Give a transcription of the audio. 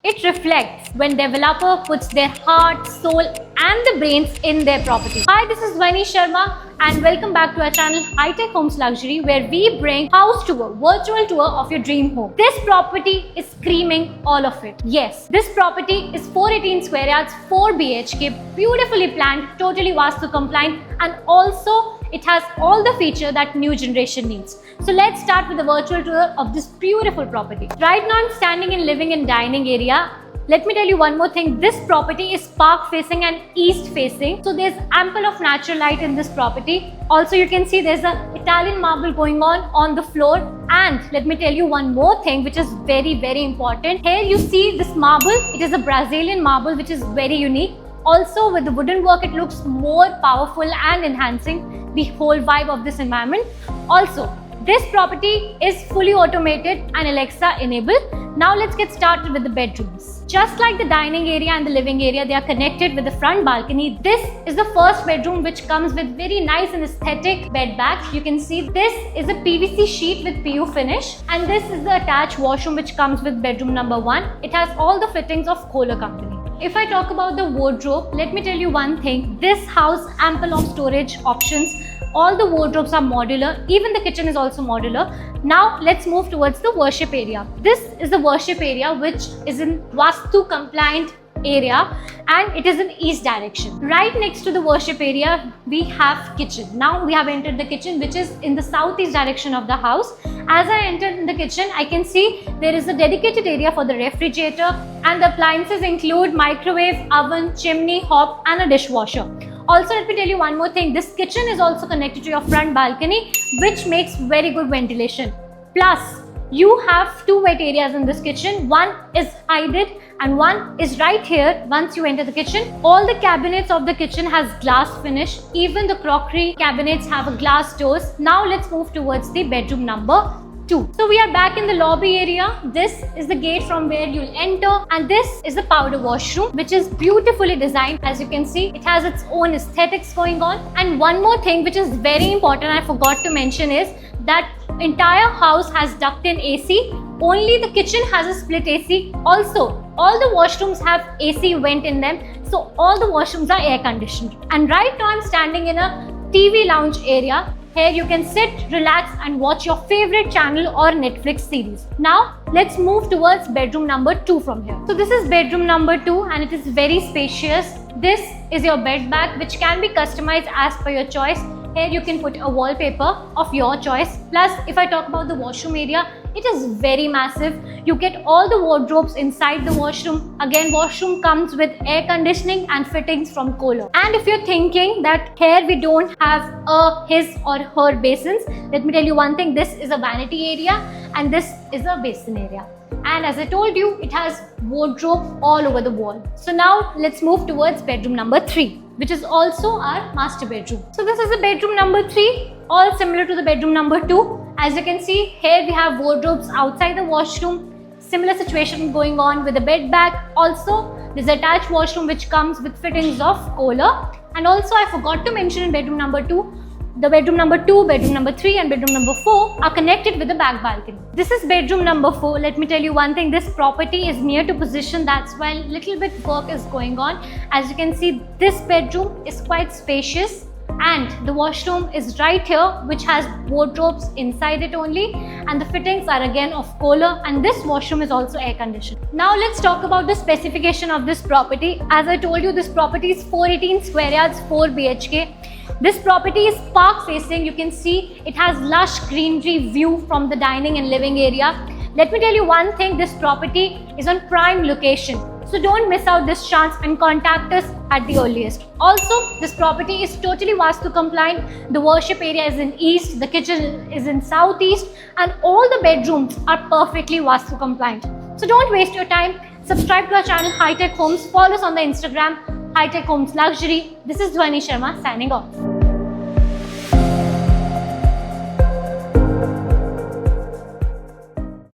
It reflects when developer puts their heart, soul and the brains in their property. Hi, this is Dhwani Sharma and welcome back to our channel High Tech Homes Luxury, where we bring house tour, virtual tour of your dream home. This property is screaming all of it. Yes, this property is 418 square yards, 4 BHK, beautifully planned, totally Vastu compliant, and also it has all the feature that new generation needs. So let's start with the virtual tour of this beautiful property. Right now I'm standing in living and dining area. Let me tell you one more thing. This property is park facing and east facing. So there's ample of natural light in this property. Also you can see there's an Italian marble going on the floor. And let me tell you one more thing which is very important. Here you see this marble. It is a Brazilian marble which is very unique. Also with the wooden work, it looks more powerful and enhancing the whole vibe of this environment. Also, this property is fully automated and Alexa enabled. Now let's get started with the bedrooms. Just like the dining area and the living area, they are connected with the front balcony. This is the first bedroom which comes with very nice and aesthetic bed bags. You can see this is a PVC sheet with PU finish, and this is the attached washroom which comes with bedroom number 1. It has all the fittings of Kohler company. If I talk about the wardrobe, let me tell you one thing. This house ample of storage options. All the wardrobes are modular. Even the kitchen is also modular. Now let's move towards the worship area. This is the worship area which is in Vastu compliant area and it is in east direction. Right next to the worship area we have kitchen. Now we have entered the kitchen which is in the southeast direction of the house. As I entered in the kitchen, I can see there is a dedicated area for the refrigerator, and the appliances include microwave, oven, chimney, hob and a dishwasher. Also, let me tell you one more thing. This kitchen is also connected to your front balcony, which makes very good ventilation. Plus, you have two wet areas in this kitchen. One is hidden and one is right here once you enter the kitchen. All the cabinets of the kitchen has glass finish. Even the crockery cabinets have a glass doors. Now let's move towards the bedroom number 2. So we are back in the lobby area. This is the gate from where you'll enter, and this is the powder washroom which is beautifully designed. As you can see, it has its own aesthetics going on. And one more thing which is very important I forgot to mention is that entire house has duct-in AC. Only the kitchen has a split AC. Also, all the washrooms have AC vent in them. So all the washrooms are air conditioned. And right now I'm standing in a TV lounge area. Here you can sit, relax and watch your favorite channel or Netflix series. Now let's move towards bedroom number 2 from here. So this is bedroom number 2 and it is very spacious. This is your bed bag which can be customized as per your choice. Here you can put a wallpaper of your choice. Plus, if I talk about the washroom area, it is very massive. You get all the wardrobes inside the washroom. Again, washroom comes with air conditioning and fittings from Kohler. And if you're thinking that here we don't have a his or her basins, let me tell you one thing. This is a vanity area and this is a basin area. And as I told you, it has wardrobe all over the wall. So now let's move towards bedroom number 3, which is also our master bedroom. So this is the bedroom number 3, all similar to the bedroom number 2. As you can see, here we have wardrobes outside the washroom. Similar situation going on with the bed bag. Also, there's attached washroom which comes with fittings of Kohler. And also, I forgot to mention in bedroom number 2, the bedroom number 2, bedroom number 3 and bedroom number 4 are connected with the back balcony. This is bedroom number 4. Let me tell you one thing. This property is near to position. That's why little bit work is going on. As you can see, this bedroom is quite spacious. And the washroom is right here which has wardrobes inside it only, and the fittings are again of Kohler, and this washroom is also air conditioned. Now let's talk about the specification of this property. As I told you, this property is 418 square yards, 4 BHK. This property is park facing. You can see it has lush greenery view from the dining and living area. Let me tell you one thing, this property is on prime location. So don't miss out this chance and contact us at the earliest. Also, this property is totally Vastu compliant. The worship area is in east, the kitchen is in southeast, and all the bedrooms are perfectly Vastu compliant. So don't waste your time. Subscribe to our channel High Tech Homes. Follow us on the Instagram High Tech Homes Luxury. This is Dhwani Sharma signing off.